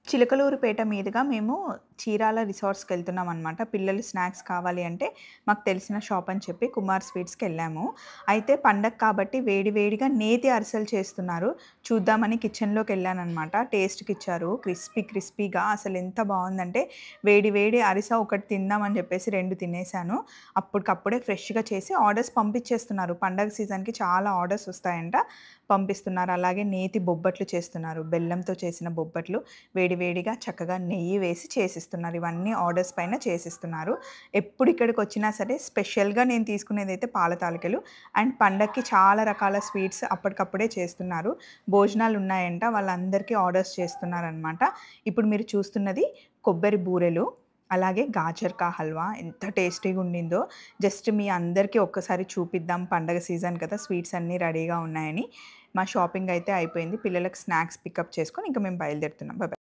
చిలకలూరుపేట మీదుగా మేము చీరాల రిసార్ట్స్‌కెళ్తున్నామనమాట. పిల్లలు స్నాక్స్ కావాలి అంటే, మాకు తెలిసిన షాప్ అని చెప్పి కుమార్ స్వీట్స్‌కెళ్ళాము. అయితే పండగ కాబట్టి వేడి వేడిగా నేతి అరిసెలు చేస్తున్నారు. చూద్దామని కిచెన్‌లోకెళ్ళాననమాట. టేస్ట్‌కిచ్చారు. క్రిస్పీగా అసలెంత బావుందంటే, వేడి వేడి అరిస ఒకటి తిందామని జెప్పేసి 2 తినేసాను. అప్పటికప్పుడే ఫ్రెష్‌గా చేసి ఆర్డర్స్ పంపించేస్తున్నారు. పండగ సీజన్‌కి చాలా ఆర్డర్స్ ఒస్తాయంట. పంపిస్తున్నారు. అలాగే నేతి బొబ్బట్లు చేస్తున్నారు. బెల్లంతో చేసిన బొబ్బట్లు. వేడి వేడిగా చక్కగా నెయ్యి వేసి చేసిస్తున్నారు. ఇవన్నీ ఆర్డర్స్ పైన చేసిస్తున్నారు. ఎప్పుడు ఇక్కడికొచ్చినా సరే స్పెషల్‌గా నేను తీసుకునేదైతే పాల తాలికలు. అండ్ పండక్కి చాలా రకాల స్వీట్స్ అప్పటికప్పుడే చేస్తున్నారు. భోజనాలున్నాయంట. వాళ్ళందరికీ ఆర్డర్స్ చేస్తున్నారనమాట. ఇప్పుడు మీరు చూస్తున్నది కొబ్బరి బూరెలు, అలాగే గాజర్ కా హల్వా ఎంత టేస్టీగా ఉండిందో. జస్ట్ మీ అందరికీ ఒక్కసారి చూపిద్దాం పండగ సీజన్ కదా! స్వీట్స్ అన్నీ రెడీగా ఉన్నాయని. మా షాపింగ్ అయితే అయిపోయింది. పిల్లలకి స్నాక్స్ పికప్ చేసుకొని ఇంక మేము బయలుదేరుతున్నాం. Bye bye.